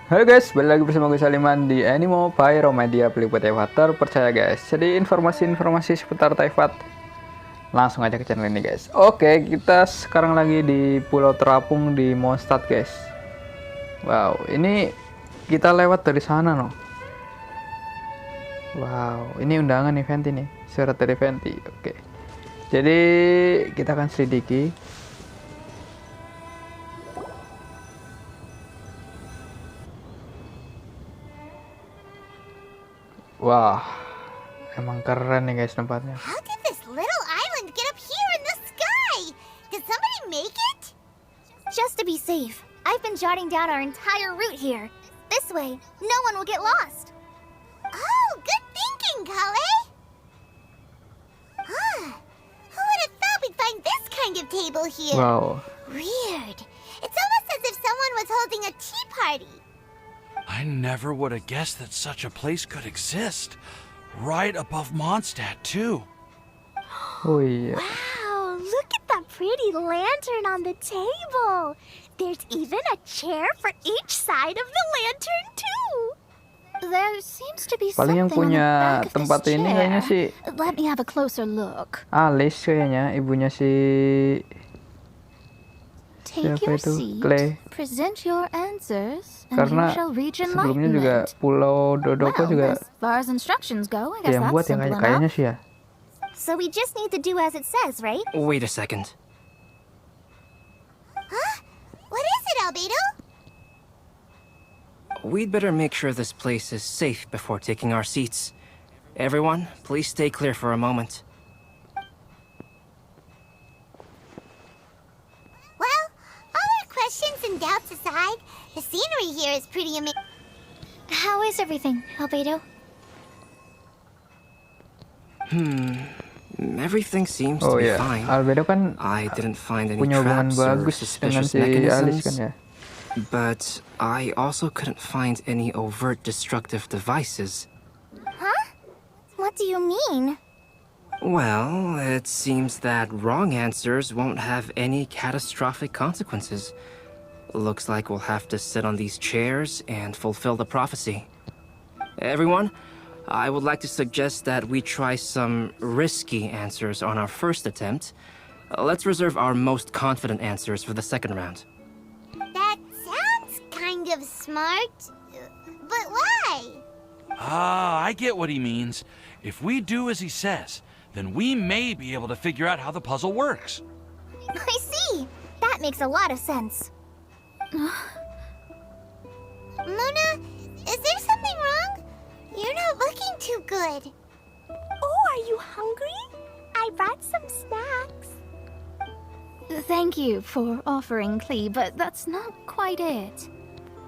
Halo guys, balik lagi bersama gue Saliman di Anemopyro Media peliput Tempat terpercaya guys. Jadi informasi-informasi seputar Tempat langsung aja ke channel ini guys. Oke, kita sekarang lagi di Pulau terapung di Mondstadt guys. Wow, ini kita lewat dari sana no. Wow, ini undangan event ini, surat dari event. Oke, jadi kita akan selidiki. Wah, emang keren nih guys tempatnya. How did this little island get up here in the sky? Did somebody make it? Just to be safe, I've been jotting down our entire route here. This way, no one will get lost. Oh, good thinking, Kale. Who would have thought we'd find this kind of table here? Wow. Weird. It's almost as if someone was holding a tea party. I never would have guessed that such a place could exist. Right above Mondstadt, too. Oh iya. Wow, look at that pretty lantern on the table. There's even a chair for each side of the lantern, too. There seems to be Paling yang something on the punya back of tempat this ini kayaknya chair. sih Let me have a closer look. Alice kayaknya, ibunya si Take siapa your itu? seat, Clay. present your answers, and Karena you shall reach sebelumnya juga enlightenment. Pulau Dodoko Well, juga as far as instructions go, I guess yang that's buat yang simple kayaknya enough. sih ya. So we just need to do as it says, right? Wait a second. Huh? What is it, Albedo? We'd better make sure this place is safe before taking our seats. Everyone, please stay clear for a moment. Well, all our questions and doubts aside, the scenery here is pretty amazing. How is everything, Albedo? Everything seems Oh to be iya, fine. Albedo kan I didn't find any punya hubungan traps or bagus dengan suspicious si Alice kan mechanisms, ya. but I also couldn't find any overt destructive devices. Huh? What do you mean? Well, it seems that wrong answers won't have any catastrophic consequences. Looks like we'll have to sit on these chairs and fulfill the prophecy. Everyone, I would like to suggest that we try some risky answers on our first attempt. Let's reserve our most confident answers for the second round. That sounds kind of smart, but why? Ah, I get what he means. If we do as he says, then we may be able to figure out how the puzzle works. I see. That makes a lot of sense. Mona, is there something wrong? You're not looking too good. Oh, are you hungry? I brought some snacks. Thank you for offering, Clee, but that's not quite it.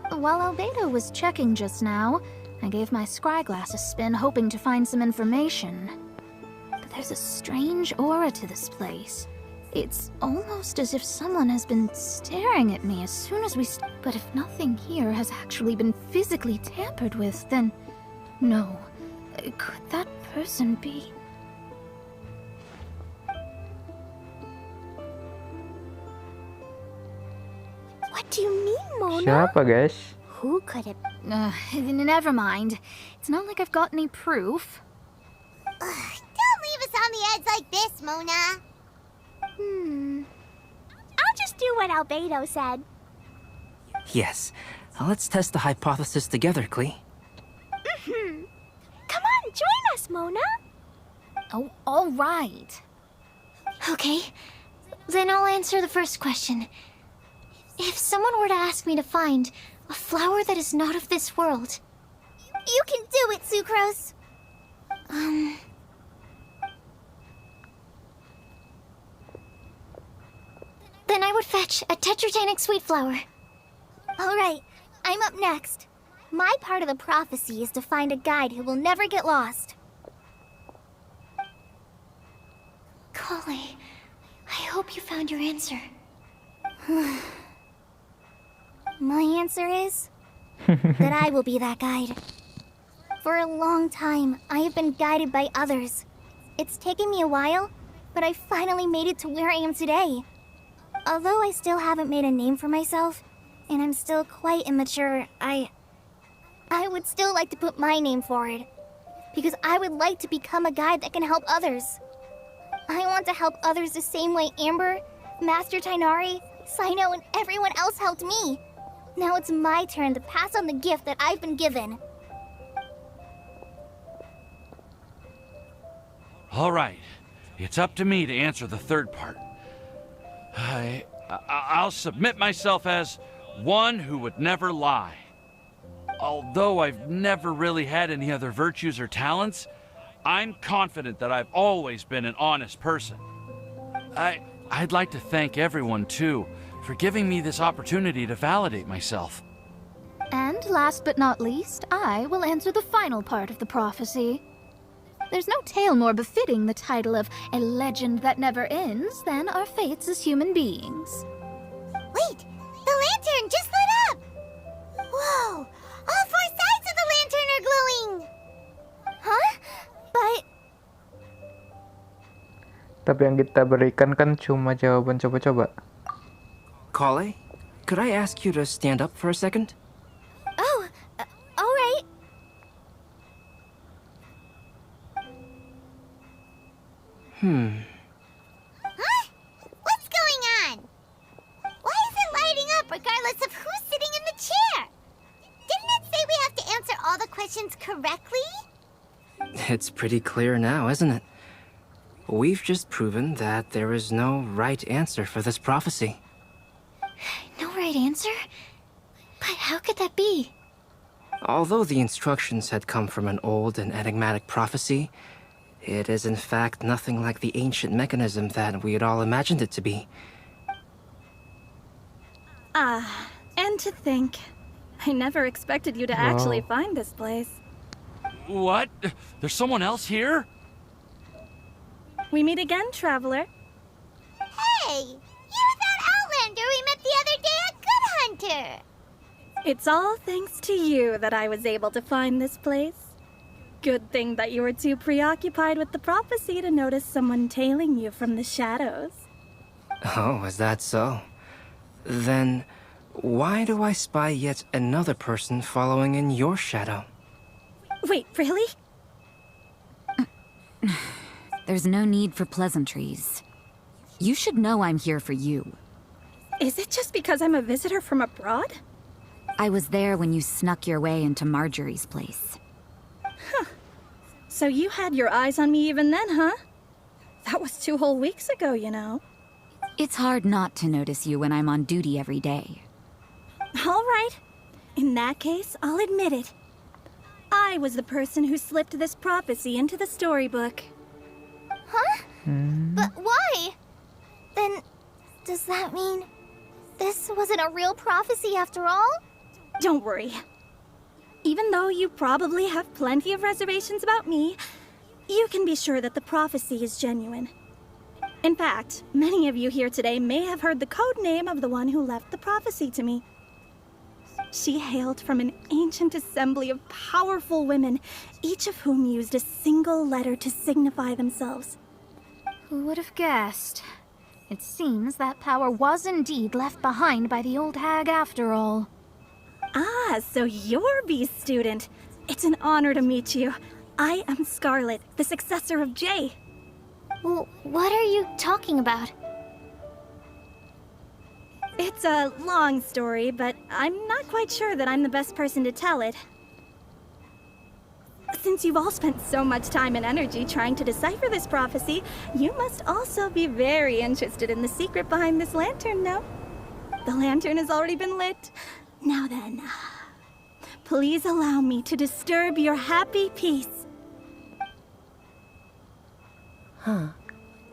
While Albedo was checking just now, I gave my scryglass a spin hoping to find some information. But there's a strange aura to this place. It's almost as if someone has been staring at me as soon as we but if nothing here has actually been physically tampered with, then no. Could that person be? What do you mean, Mona? Siapa guys? Who could it? Never mind. It's not like I've got any proof. Don't leave us on the edge like this, Mona. I'll just do what Albedo said. Yes, let's test the hypothesis together, Clee. Come on, join us, Mona. Oh, all right. Okay, then I'll answer the first question. If someone were to ask me to find a flower that is not of this world, you can do it, Sucrose. Then I would fetch a tetragenic sweet flower. All right, I'm up next. My part of the prophecy is to find a guide who will never get lost. Kale, I hope you found your answer. My answer is that I will be that guide. For a long time, I have been guided by others. It's taken me a while, but I finally made it to where I am today. Although I still haven't made a name for myself, and I'm still quite immature, I I would still like to put my name forward. Because I would like to become a guide that can help others. I want to help others the same way Amber, Master Tainari, Sino, and everyone else helped me. Now it's my turn to pass on the gift that I've been given. All right. It's up to me to answer the third part. I'll submit myself as one who would never lie. Although I've never really had any other virtues or talents, I'm confident that I've always been an honest person. I'd like to thank everyone, too, for giving me this opportunity to validate myself. And last but not least, I will answer the final part of the prophecy. There's no tale more befitting the title of a legend that never ends than our fates as human beings. Wait! The lantern just lit up! Whoa! All 4 sides of the lantern are glowing! Huh? But... Tapi yang kita berikan kan cuma jawaban coba-coba. Kale, could I ask you to stand up for a second? Oh, alright. Huh? What's going on? Why is it lighting up regardless of who's sitting in the chair? Didn't it say we have to answer all the questions correctly? It's pretty clear now, isn't it? We've just proven that there is no right answer for this prophecy. No right answer? But how could that be? Although the instructions had come from an old and enigmatic prophecy, it is in fact nothing like the ancient mechanism that we had all imagined it to be. And to think, I never expected you to actually find this place. What? There's someone else here? We meet again, traveler. Hey! You're that Outlander we met the other day at Good Hunter! It's all thanks to you that I was able to find this place. Good thing that you were too preoccupied with the prophecy to notice someone tailing you from the shadows. Oh, is that so? Then, why do I spy yet another person following in your shadow? Wait, really? There's no need for pleasantries. You should know I'm here for you. Is it just because I'm a visitor from abroad? I was there when you snuck your way into Marjorie's place. So you had your eyes on me even then, huh? That was 2 whole weeks ago, you know. It's hard not to notice you when I'm on duty every day. All right. In that case, I'll admit it. I was the person who slipped this prophecy into the storybook. Huh? But why? Then, does that mean this wasn't a real prophecy after all? Don't worry. Even though you probably have plenty of reservations about me, you can be sure that the prophecy is genuine. In fact, many of you here today may have heard the code name of the one who left the prophecy to me. She hailed from an ancient assembly of powerful women, each of whom used a single letter to signify themselves. Who would have guessed? It seems that power was indeed left behind by the old hag after all. Ah, so you're B's student. It's an honor to meet you. I am Scarlet, the successor of Jay. Well, what are you talking about? It's a long story, but I'm not quite sure that I'm the best person to tell it. Since you've all spent so much time and energy trying to decipher this prophecy, you must also be very interested in the secret behind this lantern, no? The lantern has already been lit. Now then, please allow me to disturb your happy peace. Huh.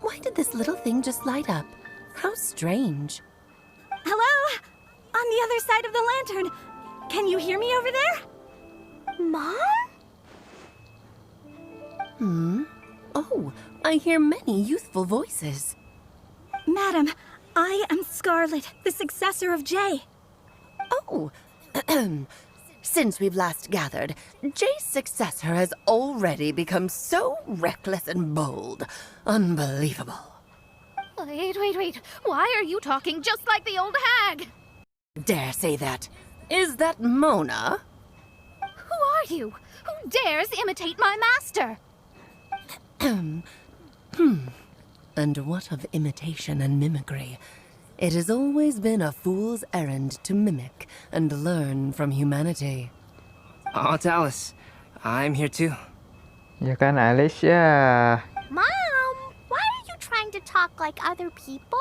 Why did this little thing just light up? How strange. Hello? On the other side of the lantern. Can you hear me over there? Mom? Oh, I hear many youthful voices. Madam, I am Scarlet, the successor of Jay. Oh, since we've last gathered, Jay's successor has already become so reckless and bold. Unbelievable. Wait. Why are you talking just like the old hag? Dare say that. Is that Mona? you? Who dares imitate my master? And what of imitation and mimicry? It has always been a fool's errand to mimic and learn from humanity. Oh, Dallas, I'm here too. Ya kan, Alice ya. Mom, why are you trying to talk like other people?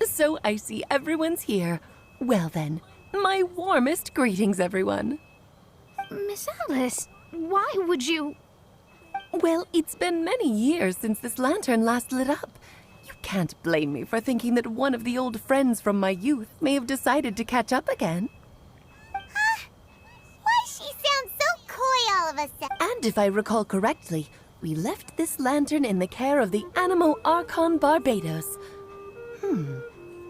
So I see everyone's here. Well then, my warmest greetings, everyone. Miss Alice, why would you... Well, it's been many years since this lantern last lit up. You can't blame me for thinking that one of the old friends from my youth may have decided to catch up again. Why she sounds so coy all of a sudden? And if I recall correctly, we left this lantern in the care of the Anemopyro Barbados.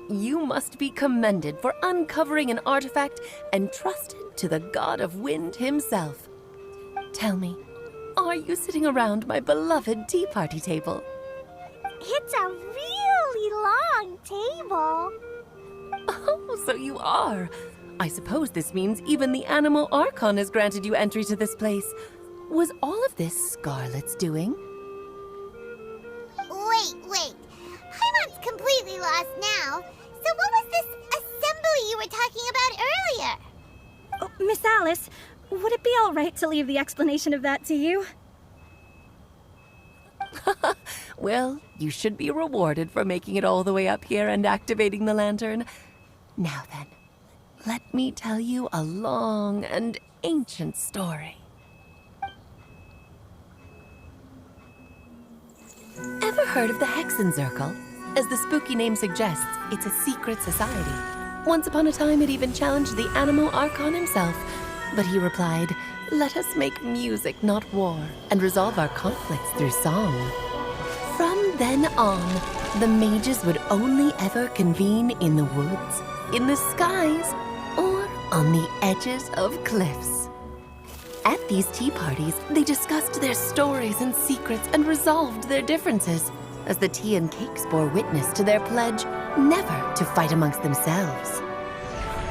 You must be commended for uncovering an artifact entrusted to the god of wind himself. Tell me, are you sitting around my beloved tea party table? It's a really long table. Oh, so you are. I suppose this means even the Anemopyro has granted you entry to this place. Was all of this Scarlet's doing? Wait. Paimon's completely lost now. So what was this assembly you were talking about earlier? Oh, Miss Alice, would it be all right to leave the explanation of that to you? Well, you should be rewarded for making it all the way up here and activating the lantern. Now then, let me tell you a long and ancient story. Ever heard of the Hexenzirkel? As the spooky name suggests, it's a secret society. Once upon a time, it even challenged the Anemopyro himself. But he replied, "Let us make music, not war, and resolve our conflicts through song." From then on, the mages would only ever convene in the woods, in the skies, or on the edges of cliffs. At these tea parties, they discussed their stories and secrets and resolved their differences, as the tea and cakes bore witness to their pledge never to fight amongst themselves.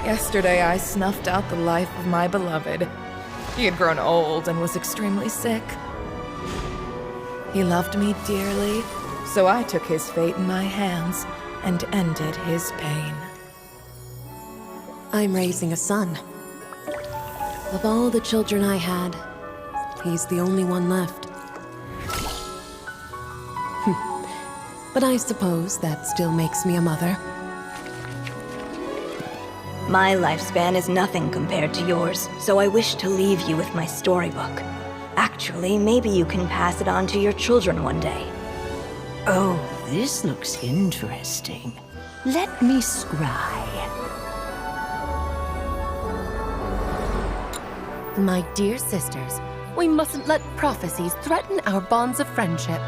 Yesterday I snuffed out the life of my beloved. He had grown old and was extremely sick. He loved me dearly, so I took his fate in my hands and ended his pain. I'm raising a son. Of all the children I had, he's the only one left. But I suppose that still makes me a mother. My lifespan is nothing compared to yours, so I wish to leave you with my storybook. Actually, maybe you can pass it on to your children one day. Oh, this looks interesting. Let me scry. My dear sisters, we mustn't let prophecies threaten our bonds of friendship.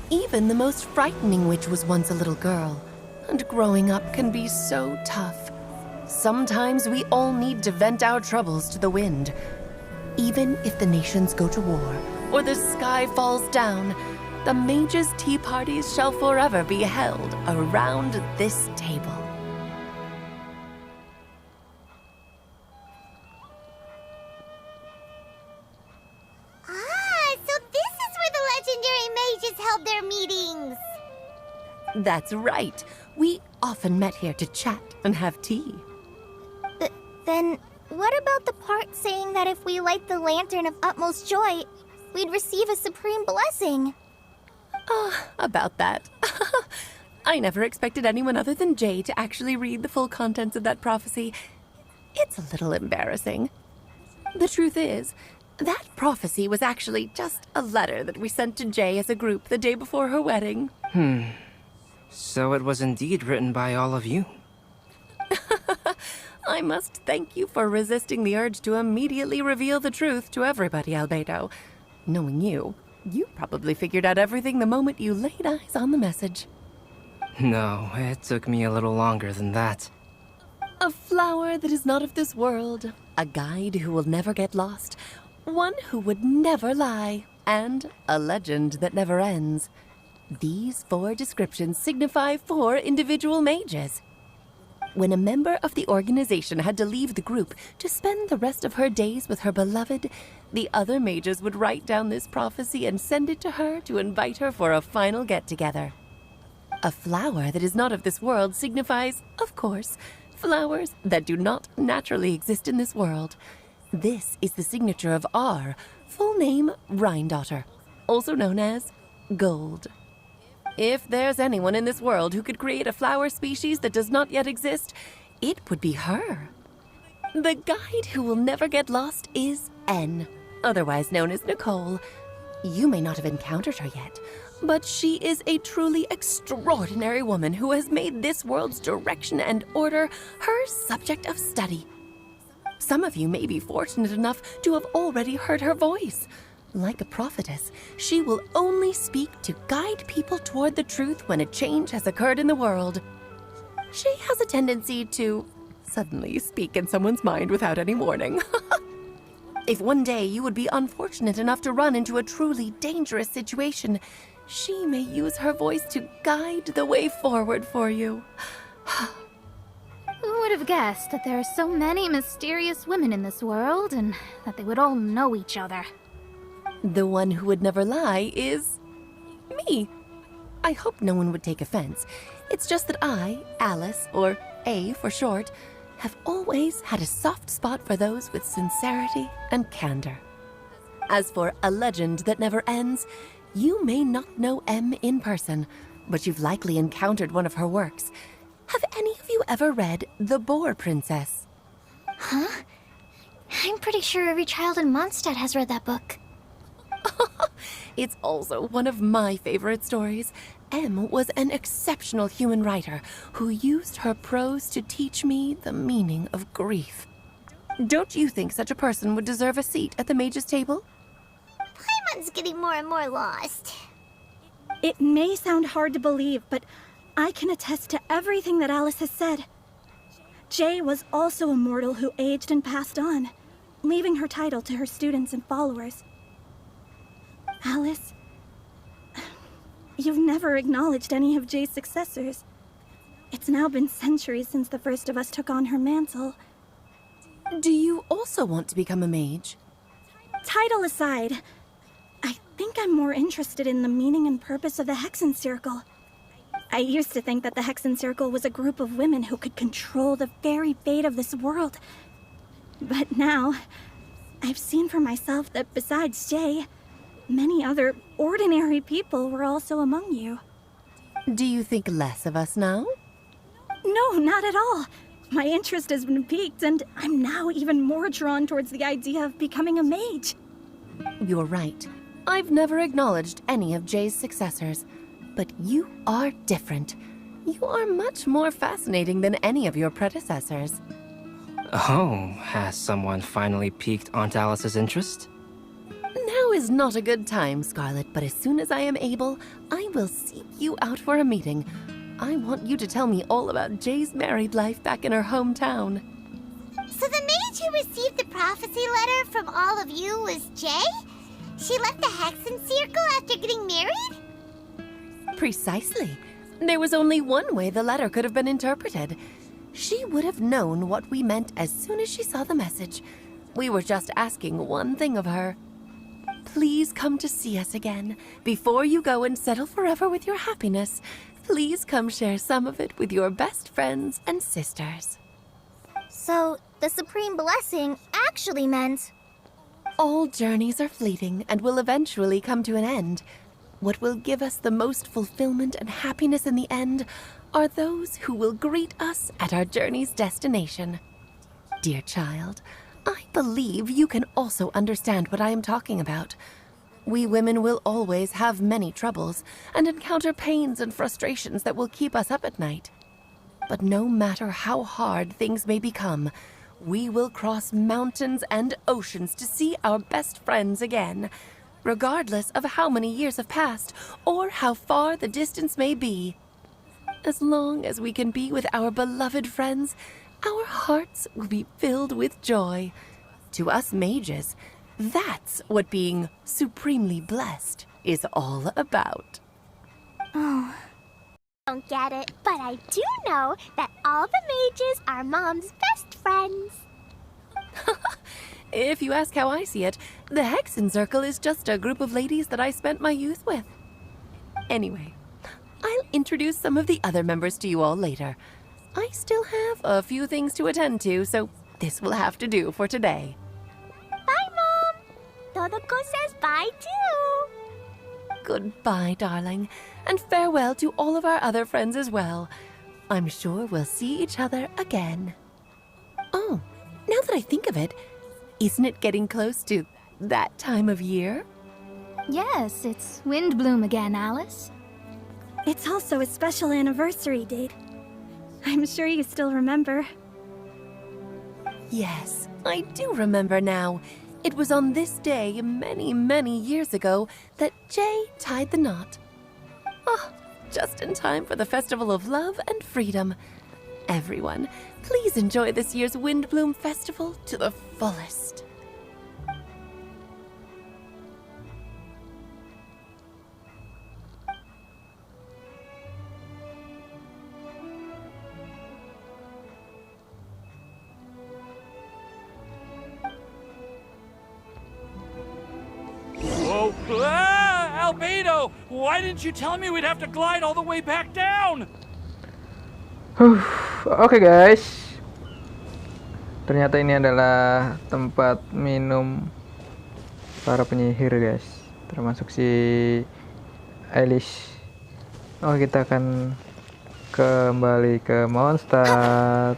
Even the most frightening witch was once a little girl, and growing up can be so tough. Sometimes we all need to vent our troubles to the wind. Even if the nations go to war, or the sky falls down, the mages' tea parties shall forever be held around this table. So this is where the legendary mages held their meetings. That's right. We often met here to chat and have tea. Then what about the part saying that if we light the lantern of utmost joy, we'd receive a supreme blessing? About that. I never expected anyone other than Jay to actually read the full contents of that prophecy. It's a little embarrassing. The truth is, that prophecy was actually just a letter that we sent to Jay as a group the day before her wedding. So it was indeed written by all of you. I must thank you for resisting the urge to immediately reveal the truth to everybody, Albedo. Knowing you, you probably figured out everything the moment you laid eyes on the message. No, it took me a little longer than that. A flower that is not of this world, a guide who will never get lost, one who would never lie, and a legend that never ends. These 4 descriptions signify 4 individual mages. When a member of the organization had to leave the group to spend the rest of her days with her beloved, the other mages would write down this prophecy and send it to her to invite her for a final get-together. A flower that is not of this world signifies, of course, flowers that do not naturally exist in this world. This is the signature of our full name, Rhindaughter, also known as Gold. If there's anyone in this world who could create a flower species that does not yet exist, it would be her. The guide who will never get lost is N, otherwise known as Nicole. You may not have encountered her yet, but she is a truly extraordinary woman who has made this world's direction and order her subject of study. Some of you may be fortunate enough to have already heard her voice. Like a prophetess, she will only speak to guide people toward the truth when a change has occurred in the world. She has a tendency to suddenly speak in someone's mind without any warning. If one day you would be unfortunate enough to run into a truly dangerous situation, she may use her voice to guide the way forward for you. Who would have guessed that there are so many mysterious women in this world, and that they would all know each other? The one who would never lie is me. I hope no one would take offense. It's just that I, Alice, or A for short, have always had a soft spot for those with sincerity and candor. As for a legend that never ends, you may not know M in person, but you've likely encountered one of her works. Have any of you ever read The Boar Princess? Huh? I'm pretty sure every child in Mondstadt has read that book. It's also one of my favorite stories. M was an exceptional human writer who used her prose to teach me the meaning of grief. Don't you think such a person would deserve a seat at the mage's table? Paimon's getting more and more lost. It may sound hard to believe, but I can attest to everything that Alice has said. Jay was also a mortal who aged and passed on, leaving her title to her students and followers. Alice, you've never acknowledged any of Jay's successors. It's now been centuries since the first of us took on her mantle. Do you also want to become a mage? Title aside, I think I'm more interested in the meaning and purpose of the Hexen Circle. I used to think that the Hexen Circle was a group of women who could control the very fate of this world. But now, I've seen for myself that besides Jay, many other ordinary people were also among you. Do you think less of us now? No, not at all. My interest has been piqued, and I'm now even more drawn towards the idea of becoming a mage. You're right. I've never acknowledged any of Jay's successors. But you are different. You are much more fascinating than any of your predecessors. Oh, has someone finally piqued Aunt Alice's interest? Now is not a good time, Scarlet, but as soon as I am able, I will seek you out for a meeting. I want you to tell me all about Jay's married life back in her hometown. So the mage who received the prophecy letter from all of you was Jay? She left the Hexen Circle after getting married? Precisely. There was only one way the letter could have been interpreted. She would have known what we meant as soon as she saw the message. We were just asking one thing of her. Please come to see us again. Before you go and settle forever with your happiness, please come share some of it with your best friends and sisters. So, the Supreme Blessing actually meant... All journeys are fleeting and will eventually come to an end. What will give us the most fulfillment and happiness in the end are those who will greet us at our journey's destination. Dear child, I believe you can also understand what I am talking about. We women will always have many troubles and encounter pains and frustrations that will keep us up at night. But no matter how hard things may become, we will cross mountains and oceans to see our best friends again, regardless of how many years have passed or how far the distance may be. As long as we can be with our beloved friends, our hearts will be filled with joy. To us mages, that's what being supremely blessed is all about. Oh... Don't get it, but I do know that all the mages are Mom's best friends. If you ask how I see it, the Hexen Circle is just a group of ladies that I spent my youth with. Anyway, I'll introduce some of the other members to you all later. I still have a few things to attend to, so this will have to do for today. Bye, Mom. Todoko says bye, too. Goodbye, darling, and farewell to all of our other friends as well. I'm sure we'll see each other again. Oh, now that I think of it, isn't it getting close to that time of year? Yes, it's Windbloom again, Alice. It's also a special anniversary date. I'm sure you still remember. Yes, I do remember now. It was on this day, many, many years ago, that Jay tied the knot. Oh, just in time for the Festival of Love and Freedom. Everyone, please enjoy this year's Windbloom Festival to the fullest. Whoa! Ah, Albedo! Why didn't you tell me we'd have to glide all the way back down? Oke guys, ternyata ini adalah tempat minum para penyihir guys, termasuk si Alice. Oh, kita akan kembali ke Mondstadt.